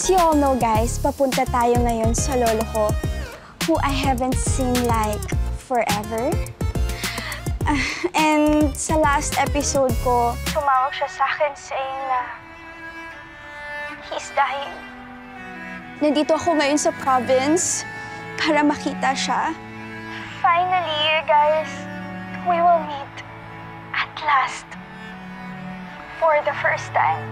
As you all know, guys, papunta tayo ngayon sa lolo ko, who I haven't seen like forever. And sa last episode ko, tumawag siya sa akin saying na he's dying. Nandito ako ngayon sa province para makita siya. Finally, guys, we will meet at last for the first time.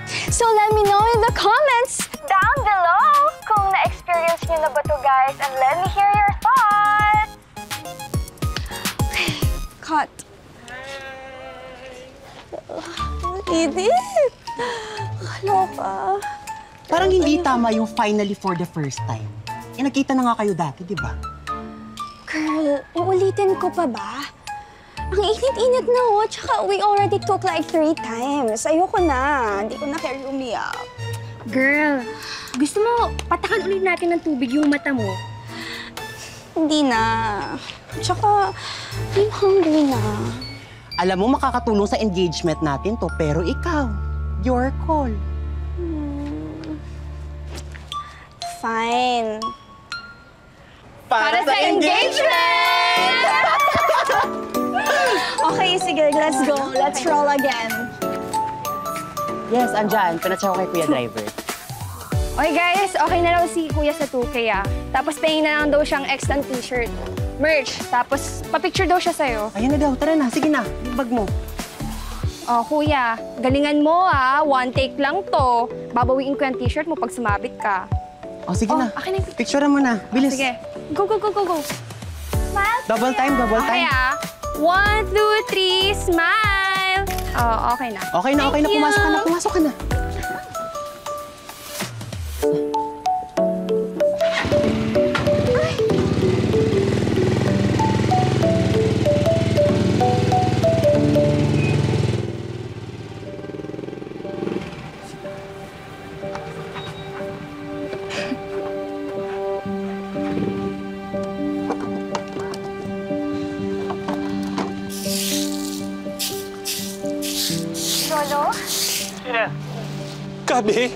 So let me know in the comments down below kung na-experience niyo na ba to, guys, and let me hear your thoughts. Okay, cut. Edith! Kaloka. Parang hindi tama yung finally for the first time. Eh, nagkita na nga kayo dati, di ba? Girl, uulitin ko pa ba? Ang init-init na, oh. Tsaka we already took like 3 times. Ayoko na. Hindi ko na care umiyak. Girl, gusto mo patakan ulit natin ng tubig yung mata mo? Hindi na. Tsaka, I'm hungry na. Alam mo, makakatulong sa engagement natin to, pero ikaw, your call. Fine. Para sa engagement! Okay, sige, let's go. Let's roll again. Yes, andyan. Pinacheck ko kay Kuya Driver. Okay guys, okay na raw si Kuya sa 2K Tapos pahingin na lang daw siyang extant t-shirt. Merch. Tapos papicture daw siya sa'yo. Ayun na daw. Tara na. Sige na. Yung bag mo. Oh, Kuya, galingan mo 1 take lang to. Babawiin ko yung t-shirt mo pag sumabit ka. Oh, sige na. Akin na yung picture. Picturean mo na. Bilis. Sige. Go, go, go, go, go. Smile. Double time, double Okay time. 1, 2, 3, smile! Oh, okay na. Okay na, okay na. Thank Pumasok ka na, you. pumasok ka na. Lolo? Yeah. Gabi?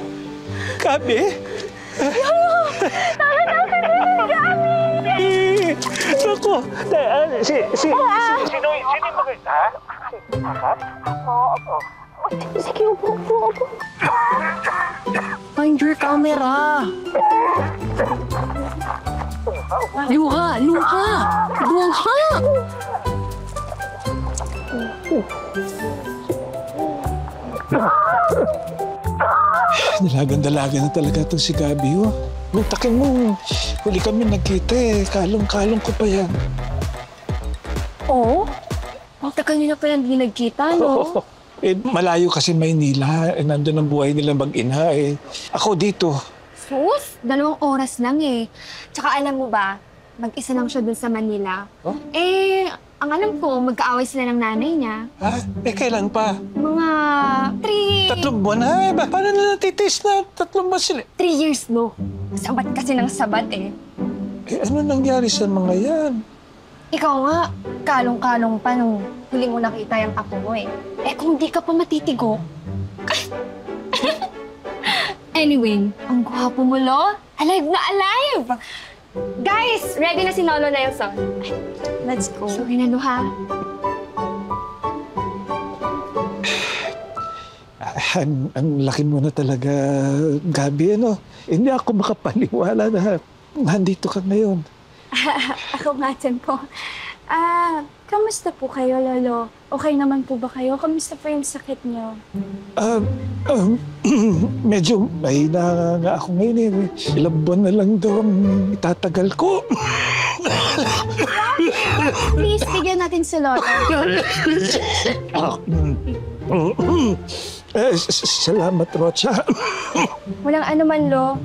Gabi? Ako, sino yung mga... Ha? Ako? Sige, upo. Find your camera. Luha! Dalagan-dalaga na talaga itong si Gabi, oh. Takin mo, huli kami nagkita eh. Kalong-kalong ko pa yan. Oo? Ang tagal nyo na pala hindi nagkita, no? Eh, malayo kasi Maynila. Eh, nandun ang buhay nila mag-ina eh. Ako dito. Sus, 2 oras lang eh. Tsaka alam mo ba, mag-isa lang siya dun sa Manila. Oh? Eh, ang alam ko, magkaaway sila ng nanay niya. Ha? Eh, kailan pa? Mga 3 buwan na eh. Paano na natitis na 3 buwan sila? 3 years, no? Sabat kasi ng sabat eh. Eh, ano nangyari sa mga yan? Ikaw nga, kalong-kalong pa nung huli mo nakita yung apo mo eh. Eh kung di ka pa matitigo. Anyway, ang gwapo mo, lo. Alive na alive! Guys, ready na si Lolo Nelson. Let's go. Sorry na, ha? Ang laki mo na talaga, Gabi, ano? Hindi ako makapaniwala na nandito ka ngayon. Ako nga dyan po. Kamusta po kayo, Lolo? Okay naman po ba kayo? Kamusta po yung sakit niyo? Medyo mahina nga ako ngayon eh. Ilang buwan na lang daw ang itatagal ko. Please, bigyan natin si Lolo. Salamat, Rocha. Walang ano man, Lo.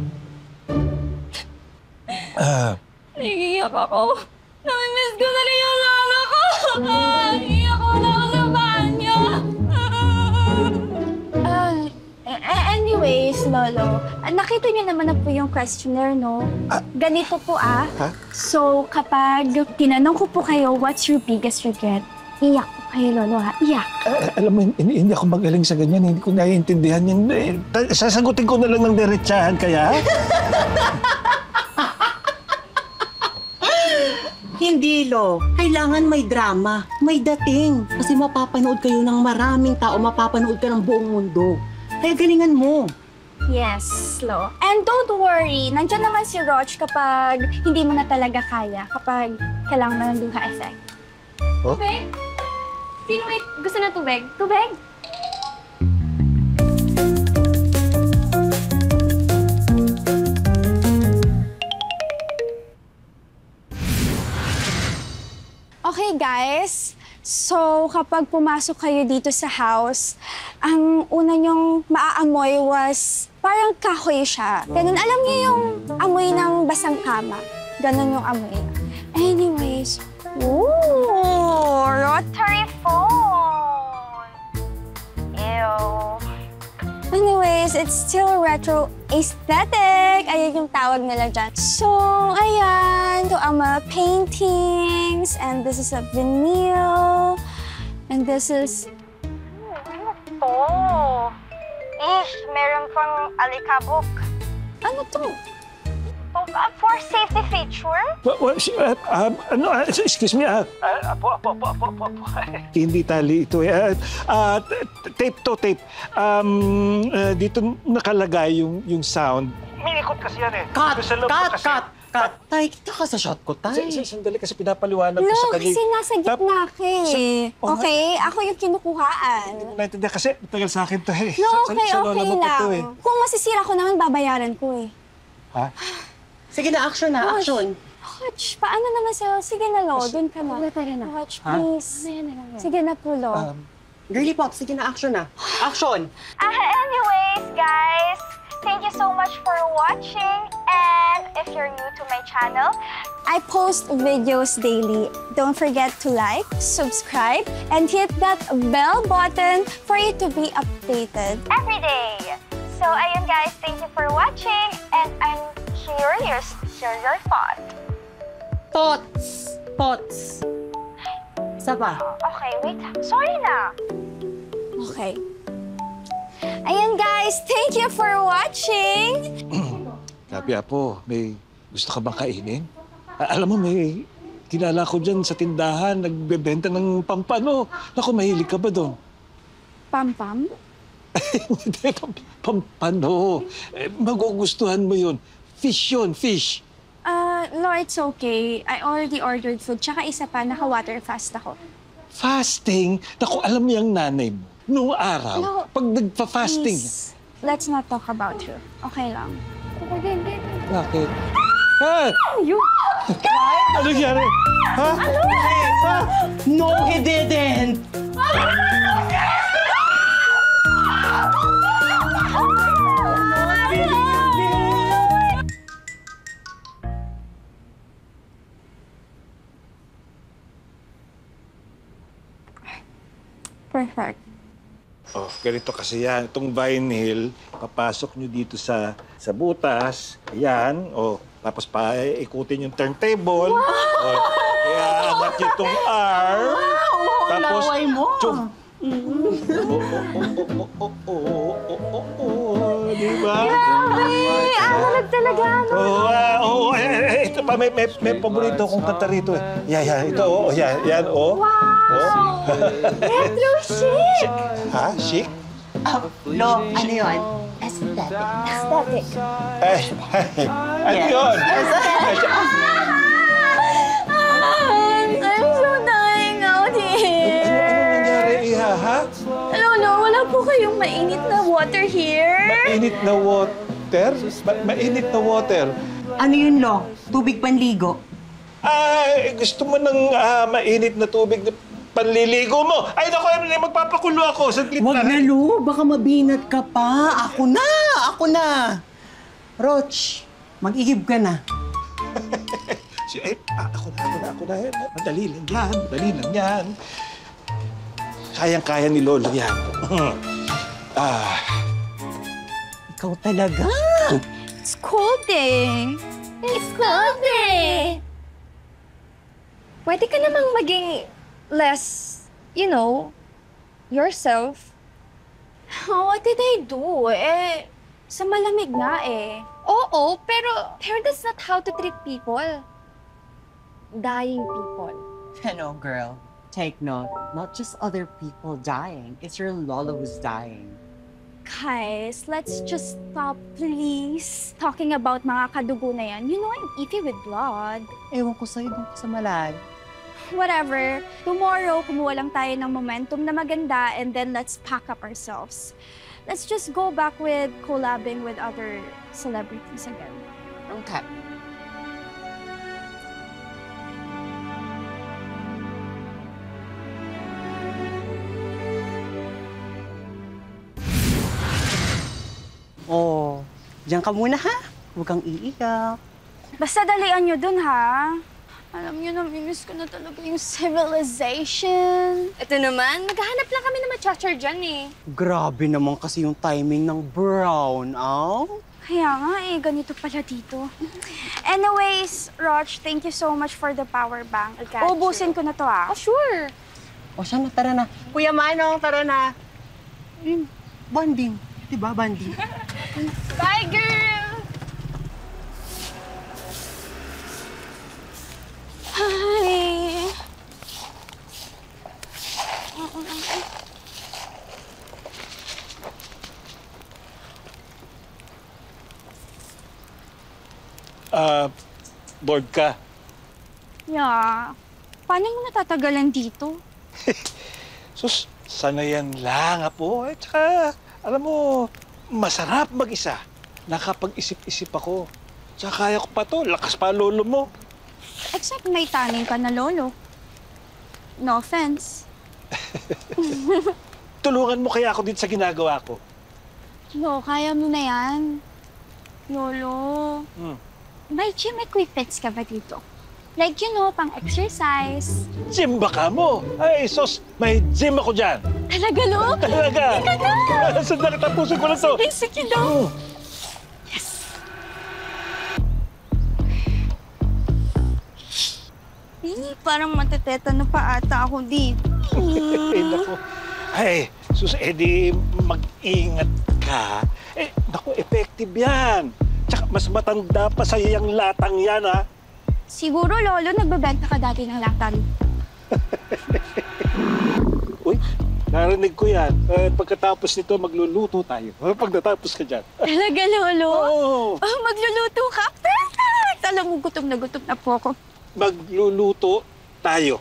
Naiiyak ako. Namimiss ko na rin yung lolo ko. Iiyak ko na ako sa banyo. Anyways, Lolo, nakita niyo naman na po yung questionnaire, no? Ganito po, Ha? So, kapag tinanong ko po kayo, what's your biggest regret? Iyak po kayo, Lolo, ha? Iyak. Alam mo, hindi ako magaling sa ganyan. Hindi ko naiintindihan yan. Sasagutin ko na lang ng diretsahan kaya. Hindi, Lo. Kailangan may drama, may dating. Kasi mapapanood kayo ng maraming tao, mapapanood ka ng buong mundo. Kaya galingan mo. Yes, Lo. And don't worry, nandiyan naman si Roch kapag hindi mo na talaga kaya, kapag kailangan na ng luha effect. Oh? Tubig? Sino may gusto na tubig? Tubig? Okay, guys. So, kapag pumasok kayo dito sa house, ang una niyong maaamoy was parang kahoy siya. Ganun, alam niyo yung amoy ng basang kama. Ganun yung amoy. Anyways, ooh, rotary phone. Ew. Anyways, it's still retro aesthetic. Ayun yung tawag nila dyan. So, ayan. Ito ang mga paintings. And this is a vinyl. And this is... Ano to? Meron pang alikabok. Ano to? For safety feature? Excuse me. Apo. Hindi tali ito eh. Tape to, tape. Dito nakalagay yung sound. Umiikot kasi yan eh. Cut! Tay, kita ka sa shot ko, tay. Sandali kasi pinapaliwanag ko No, sa kanya. kasi nasa gitna ka eh. Oh, Okay? Ako yung kinukuhaan. Naintindihan kasi tagal sa akin to eh. No, okay lola mo pa lang. to eh. Kung masisira ko naman, babayaran ko eh. Ha? Sige na, action na, action. Coach, paano naman sa'yo? Sige na, Lo. Doon ka na. Coach, please. Sige na po, Lo. Girly Pop, sige na, action na. Action! Anyways, guys, thank you so much for watching. And if you're new to my channel, I post videos daily. Don't forget to like, subscribe, and hit that bell button for you to be updated. every day. So, ayun guys, thank you for watching. And I'm curious to hear your thoughts. Pots. Isa pa. Okay, wait. Sorry na. Okay. Ayan, guys. Thank you for watching. Sabi Apo, may gusto ka bang kainin? Alam mo, may kilala ko dyan sa tindahan, nagbebenta ng pampano. Naku, mahilig ka ba doon? Pam-pam? Hindi, pampano. Magugustuhan mo yun. Fish yun, fish. Lo, it's okay. I already ordered food. Tsaka isa pa, naka-water fast ako. Fasting? Naku, alam mo yung nanay mo. Noong araw, No, pag nagpa-fasting. Please, let's not talk about her. Okay lang. Bakit? Ha? Yun! Ano nangyari? Ha? Ha? No, he didn't! Perfect. Oh, ganito kasi yan. Itong vinyl, papasok nyo dito sa butas. Ayan. Oh, tapos ikutin yung turntable. Oh, kaya anak nyo itong arm. Tapos, laway mo. Diba? Ay, alag talaga, no? Ito pa, may paborito kong kanta rito eh. Yan, ito, yan, oh. Wow! Retro chic! Ha? Chic? Lo, ano yun? Aesthetic. Aesthetic. Ano yun? I'm so dying out Ano here. nangyari, Iha, ha? Lolo, wala po kayong mainit na water here? Mainit na water? Mainit na water? Ano yun, Lo? Tubig panligo? Ay, gusto mo ng mainit na tubig na panliligo mo? Ay, naku, magpapakulo ako. Saglit Wag na, Lo. Baka mabinat ka pa. Ako na. Roch, mag-ihib ka na. Ako na. Madali lang yan. Kayang-kaya ni Lolo yan. Ikaw talaga. It's colding. It's colding. Pwede ka namang maging less you know, yourself. Oh, what did I do? Sa malamig nga eh. Oo, pero that's not how to treat people. Dying people. Hello, girl. Take note. Not just other people dying. It's your lolo who's dying. Guys, let's just stop, please. Talking about mga kadugo na yan. You know I'm iffy with blood. Ewan ko sa'yo dun sa malay. Whatever. Tomorrow, kumuha lang tayo ng momentum na maganda and then let's pack up ourselves. Let's just go back with collabing with other celebrities again. Okay. Oh, diyan ka muna ha. Huwag kang iiyak. Basta dalian nyo dun, ha? Alam nyo, namimiss ko na talaga yung civilization. Ito naman, maghahanap lang kami na matcha-char dyan eh. Grabe naman kasi yung timing ng brown, Kaya nga ganito pala dito. Anyways, Roch, thank you so much for the power bank. Ubusin ko na to, Oh, sure. O siya na, tara na. Kuya Manong, tara na. Banding. Diba, banding? Bye, girl! Hi! Bored ka? Yeah. Paano mo natatagalan dito? Sus, sanayan lang, apo. At saka, alam mo, masarap mag-isa. Nakapag-isip-isip ako. Tsaka kaya ko pa to, lakas pa lolo mo. Except may taning ka na lolo. No offense. Tulungan mo kaya ako din sa ginagawa ko. No, kaya mo na yan. Lolo, may gym equipments ka ba dito? Like, you know, pang-exercise. Gym ba ka mo? Ay, sos, may gym ako dyan. Talaga, Lo? Talaga? Sandali, tapusin ko lang to. Sige, Lo. Parang matetetano pa ata ako dito. Ay, naku. Ay, sus, edi mag-ingat ka. Naku, effective yan. Tsaka mas matanda pa sa yung latang yan, ha? Siguro, Lolo, nagbebenta ka dati ng latan. Uy, narinig ko yan. Pagkatapos nito, magluluto tayo. Pag natapos ka dyan. Talaga, Lolo? Oo. Oh, magluluto ka? Perfect! Alam mo, gutom na po ako. Magluluto tayo.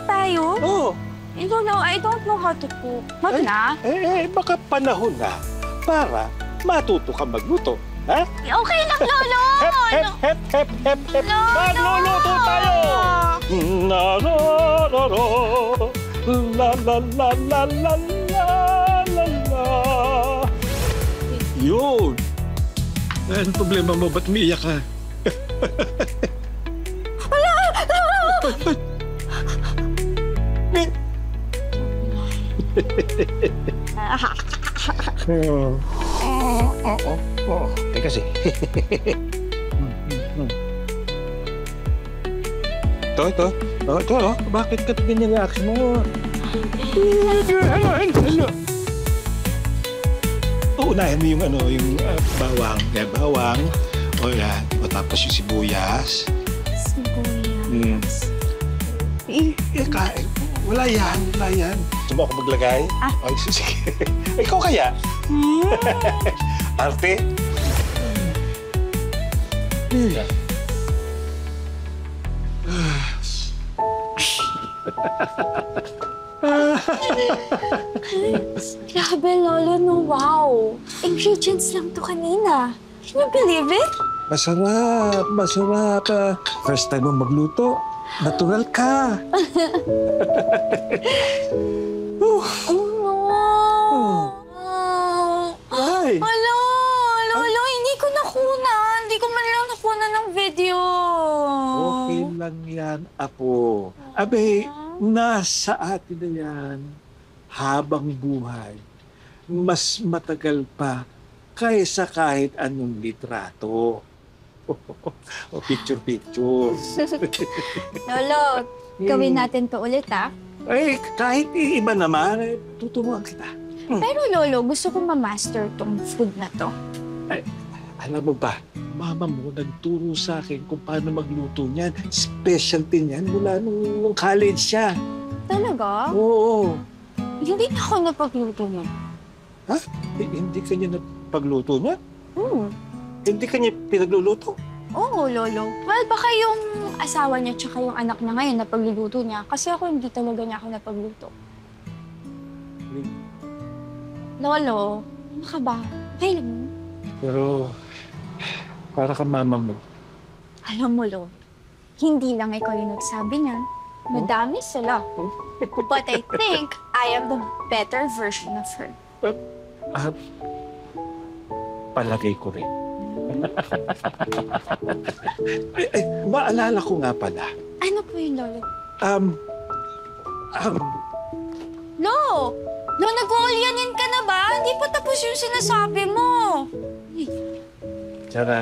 Tayo? Oo. Lolo, I don't know how to cook. Wag na. Baka panahon na para matuto ka magluto. Ha? Okay lang, Lolo! Hep. Magluluto tayo! La la la la. La la la la la la la. Yun! Anong problema mo? Ba't umiiyak ka? Teka kasi. Ito. Bakit ka ganyan reaction mo? Hello. Uunahin mo yung bawang. Yan, bawang. O yan. O tapos yung sibuyas. Sibuyas. Kain. Wala yan. Gusto mo ako maglagay? Ay, sige. Ikaw kaya? Arte? Grabe, Lolo, no, wow. Ingredients lang to kanina. Can you believe it? Masarap. First time mo magluto. Natural ka. Oh, no. Ay. Hala, Lolo, hindi ko nakunan. Hindi ko man lang nakunan ng video. Okay lang yan, apo. Abe, nasa atin na yan. Habang buhay, mas matagal pa kaysa kahit anong litrato. O picture. Lolo, gawin natin to ulit, ah. Eh, kahit iba naman, tuturuan kita. Pero Lolo, gusto kong ma-master tong food na to. Alam mo ba, mama mo nagturo sa akin kung paano magluto niyan. Specialty niyan mula nung college siya. Talaga? Oo. Hindi na ako napagluto niya. Hindi ka niya napagluto niya? Hindi ka niya pinagluluto? Oo, Lolo. Well, baka yung asawa niya tsaka yung anak niya ngayon na pagluluto niya. Kasi ako hindi talaga niya ako napagluto. Lolo, ano ka ba? Okay lang. Pero, para ka mama mo. Alam mo, Lolo, hindi lang ikaw yung nagsabi niya. Madami sila. But I think I am the better version of her. Palagay ko rin. Maalala ko nga pala. Ano po yun, Lolo? Lo! Lo, nag-uulyanin ka na ba? Hindi pa tapos yung sinasabi mo. Tsaka...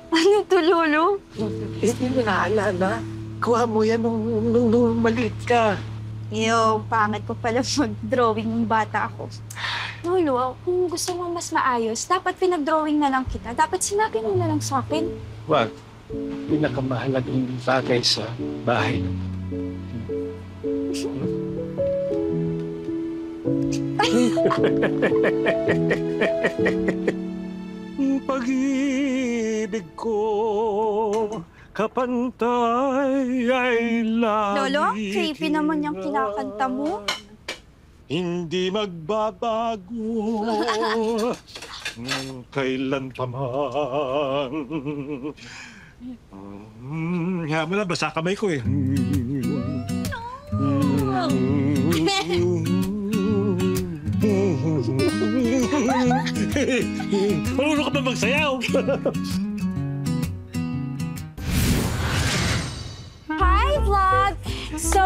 Ano to, Lolo? Hindi mo naalala. Kuha mo yan nung maliit ka. Yo, pangit ko pala mag-drawing ng bata ako. Lolo, kung gusto mo mas maayos, dapat pinag-drawing na lang kita. Dapat sinabi mo na lang sa akin. Wag. Pinakamahalagang bagay sa bahay. Pag-ibig ko kapantay ay lagi. Lolo, creepy naman yung kinakanta mo. Hindi magbabago kailan pa man. Kaya mo na, basa kamay ko eh. Marunong ka ba magsayaw? Hi, vlog! So,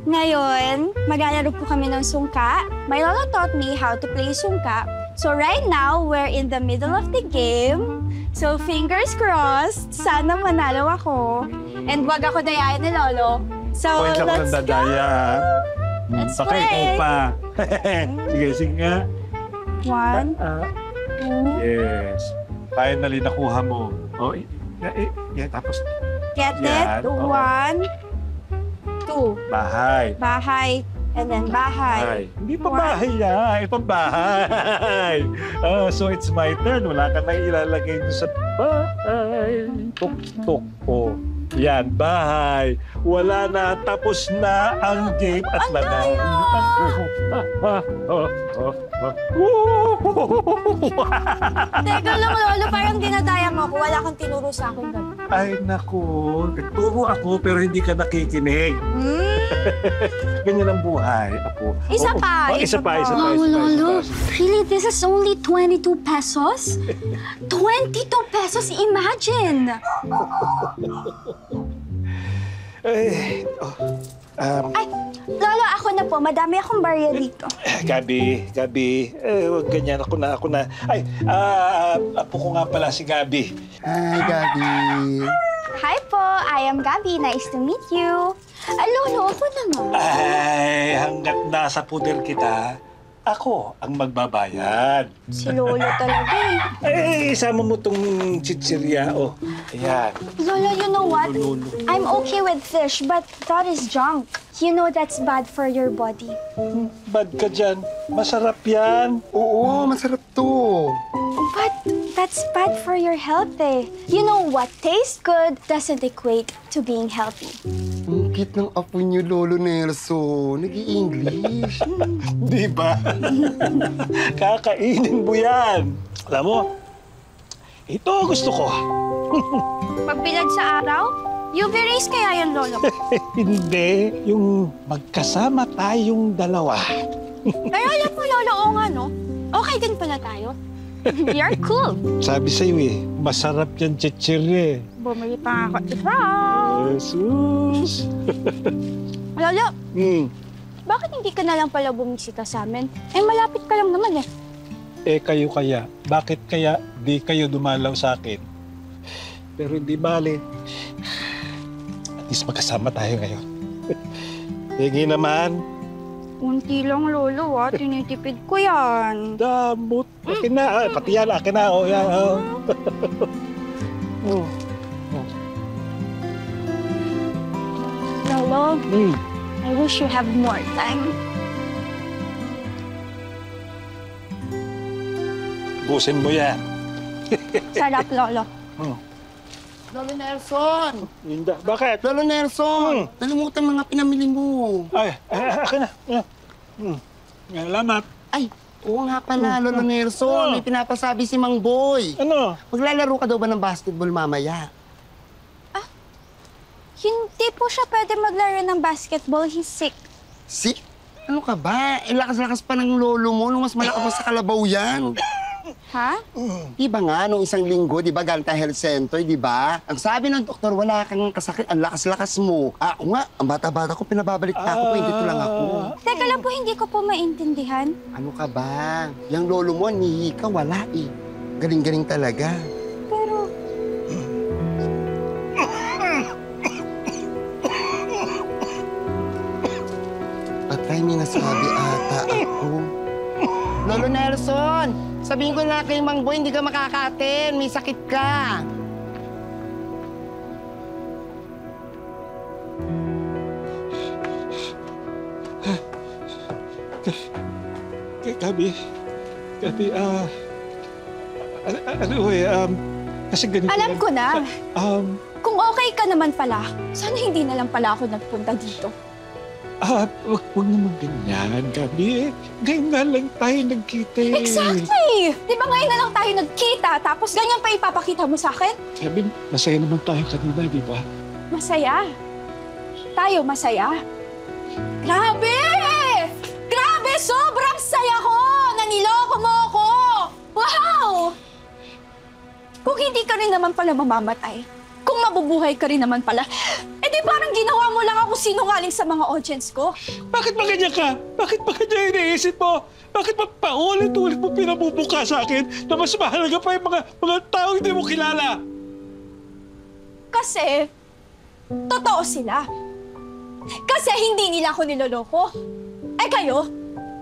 ngayon, maglalaro po kami ng sungka. My lola taught me how to play sungka. So right now, we're in the middle of the game. So fingers crossed, sana manalo ako. And wag ako dayain ni Lolo. So Point lang let's ng dadaya. Let's Okay, play. ikaw pa. Sige, sige nga. go. 1, 2, Yes. Finally, nakuha mo. Oh, tapos get Yan, it? oo. 1, 2. bahay. Bahay. And then bahay. Hindi pa bahay yan. Ito bahay. So it's my turn. Wala ka na ilalagay doon sa bahay. Tuk-tuk po. Yan, bahay. Wala na. Tapos na ang game at nanalo. Teka lang, Lolo. Parang dinadaya mo ako. Wala kang tinuro sa akin gabi. Ay, naku. Nagturo ako pero hindi ka nakikinig. Ganyan ang buhay, ako. Isa pa, Isa pa. Wow, Lolo. Really? This is only 22 pesos? 22 pesos? Imagine! Ay, Ay, Lolo, ako na po. Madami akong barya dito. Gabi, huwag ganyan. Ako na. Ay, apo ko nga pala si Gabi. Hi, Gabi. Hi po, I am Gabi. Nice to meet you. Lolo, ako naman. Ay, hanggat nasa puder kita, ako ang magbabayad. Si Lolo talaga eh. Ay, isama mo tong chichirya. Oh, ayan. Lolo, you know what? Lolo. I'm okay with fish, but that is junk. You know that's bad for your body. Bad ka dyan. Masarap yan. Oo, masarap to. But that's bad for your health eh. You know what tastes good doesn't equate to being healthy. Ang cute ng apo niyo, Lolo Nelson. Nag-i-English. Di ba? Kakainin mo yan. Alam mo, ito gusto ko. Pagbilad sa araw, UV rays kaya yan, Lolo. Hindi, yung magkasama tayong dalawa. Pero alam mo, Lolo, oo nga, no? Okay din pala tayo. You're cool. Sabi sa'yo eh, masarap yan chichirya eh. Bumili pa ako. Wow! Jesus! Lolo, Hmm. bakit hindi ka na lang pala bumisita sa amin? Eh, malapit ka lang naman eh. Eh kayo kaya, bakit kaya di kayo dumalaw sa akin? Pero hindi bale. least magkasama tayo ngayon. Hingi naman. Unti lang, Lolo, tinitipid ko yan. Damot. Akin na. Pati yan, akin na. Oh, yan. Oh. Oh. Lolo, Mm. I wish you have more time. Busin mo yan. Sarap, Lolo. Lolo Nelson! Linda, bakit? Lolo Nelson! Nalimutan mga pinamili mo. Ay, akin na. Salamat. Ay, oo nga pala, Lolo Nelson. May pinapasabi si Mang Boy. Ano? Maglalaro ka daw ba ng basketball mamaya? Hindi po siya pwede maglaro ng basketball. He's sick. Si? Ano ka ba? Lakas-lakas pa ng lolo mo nung mas malaki pa sa kalabaw yan. Ha? Di ba nga, nung isang linggo, di ba, galing tayo health center, di ba? Ang sabi ng doktor, wala kang kasakit, ang lakas-lakas mo. Ako nga, ang bata-bata ko, pinababalik pa ako, hindi lang ako. Teka lang po, hindi ko po maintindihan. Ano ka ba? Yung lolo mo, nihi ka, wala eh. Galing-galing talaga. Pero, Patay, may nasabi ata ako. Lolo Nelson, sabihin ko na kay Mang Boy, hindi ka makakaten, may sakit ka. Gabi, kasi ganito alam yan. ko na. Um, Kung okay ka naman pala, sana hindi na lang pala ako nagpunta dito. wag naman ganyan, Gabi. Ngayon nga lang tayo nagkita eh. Exactly! Di ba ngayon na lang tayo nagkita, tapos ganyan pa ipapakita mo sa akin? Gabi, masaya naman tayo kanina, di ba? Masaya. Tayo masaya. Grabe! Grabe! Sobrang saya ko! Naniloko mo ako! Wow! Kung hindi ka rin naman pala mamamatay, kung mabubuhay ka rin naman pala, di parang ginawa mo lang ako sinungaling sa mga audience ko. Bakit ba ganyan ka? Bakit ba ganyan iniisip mo? Bakit ba paulit-ulit mo pinabubuka sa akin na mas mahalaga pa yung mga tao hindi mo kilala? Kasi, totoo sila. Kasi hindi nila ako niloloko. Eh kayo,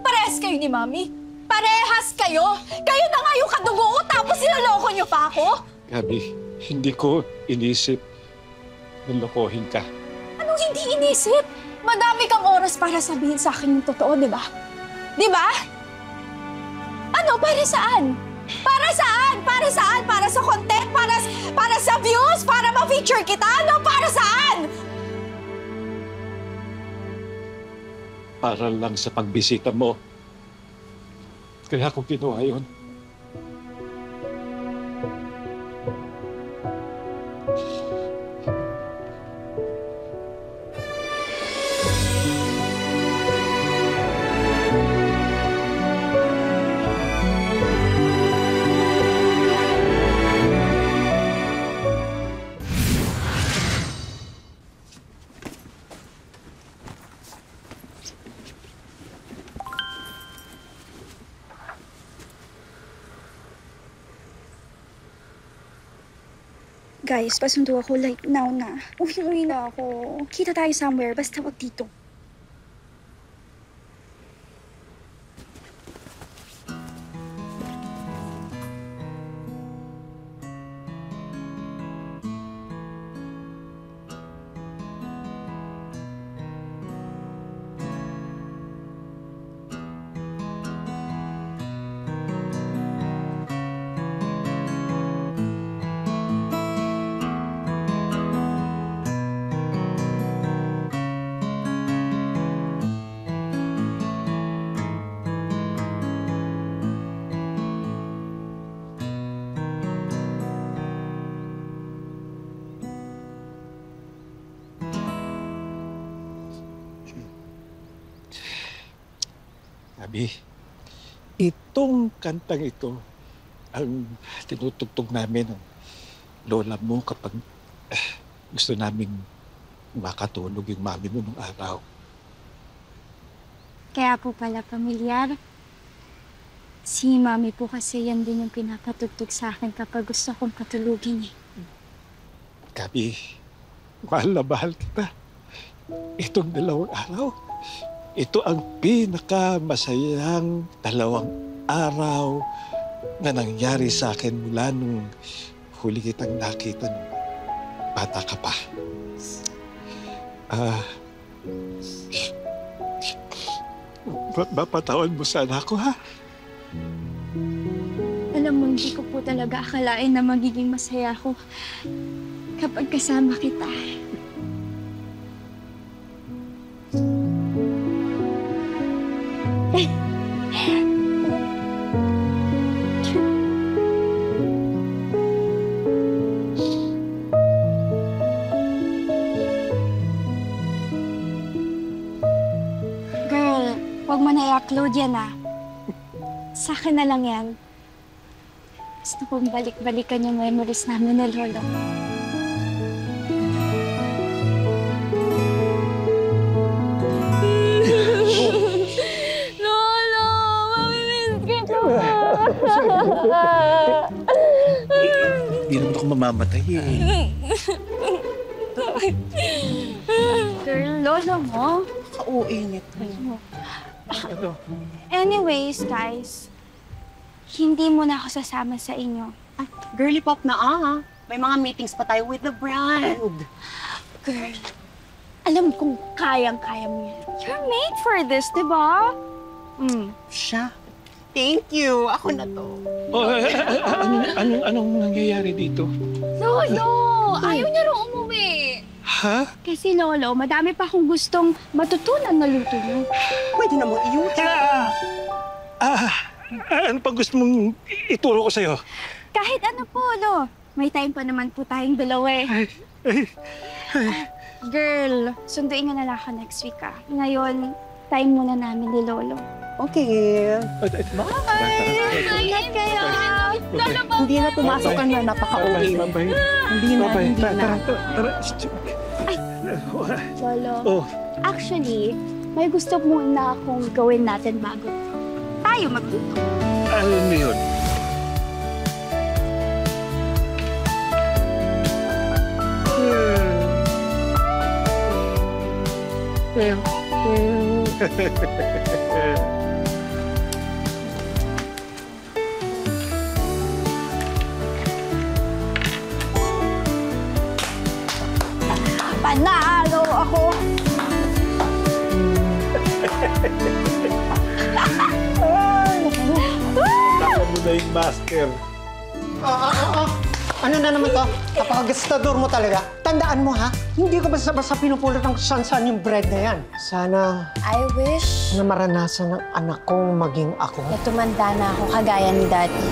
parehas kayo ni Mami. Parehas kayo. Kayo na nga yung kadugo ko, tapos niloloko niyo pa ako. Gabi, hindi ko inisip na lokohin ka. Anong hindi inisip? Madami kang oras para sabihin sa akin yung totoo, di ba? Di ba? Ano? Para saan? Para saan? Para saan? Para sa content? Para sa views? Para ma-feature kita? Ano? Para saan? Para lang sa pagbisita mo. Kaya ako ginawa yun. Guys, pasundo ako like now na. Uwi na ako. Kita tayo somewhere, basta wag dito. Gabi, itong kantang ito ang tinutugtog namin ng lola mo kapag gusto naming makatulog yung mami mo nung araw. Kaya po pala pamilyar. Si Mami po kasi yan din yung pinapatugtog sa akin kapag gusto kong patulugin eh. Gabi, Mahal na mahal kita. Itong 2 araw, ito ang pinakamasayang 2 araw na nangyari sa akin mula nung huli kitang nakita nung bata ka pa. Mapatawad mo sana ako, ha? Alam mo, hindi ko po talaga akalain na magiging masaya ako kapag kasama kita. Girl, huwag mo na i-upload yan, ah. Sa akin na lang yan. Gusto kong balik-balikan yung memories namin ni Lolo. Lolo! Mamimiss kita! Hindi naman ako mamamatay, eh. Girl, Lolo mo? Kauinit mo. Ano? Anyways, guys, hindi mo na ako sasama sa inyo. Girly pop na May mga meetings pa tayo with the brand. Girl, alam kong kayang-kaya mo yan. You're made for this, di ba? Siya. Thank you. Ako na to. Oh, anong nangyayari dito? Lolo! Ayaw niya rin umuwi. Ha? Kasi Lolo, madami pa akong gustong matutunan na luto niyo. Pwede na mo i-YouTube. Ano pang gusto mong ituro ko sa'yo? Kahit ano po, Lo. May time pa naman po tayong dalawa eh. Girl, sunduin nga na lang ako next week ah. Ngayon, time muna namin ni Lolo. Okay. Ingat kayo! Hindi na pumasok ka na. Napaka-uwi. Hindi na. Tara. Lolo, Oh, actually, may gusto muna akong gawin natin bago tayo magluto. ano yun? Panalo ako! Taka mo na yung master. Ano na naman to? Napakagastador mo talaga. Tandaan mo ha, hindi ko basta-basta pinupulot ng saan-saan yung bread na yan. Sana I wish na maranasan ng anak kong maging ako. na tumanda na ako kagaya ni Daddy.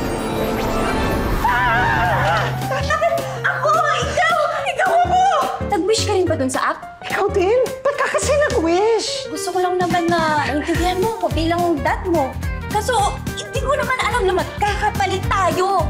Nag-wish ka rin ba dun sa app? Ikaw din? Ba't ka kasi nag-wish? Gusto ko lang naman na intindihan mo ko bilang dad mo. Kaso, hindi ko naman alam na magkakapalit tayo.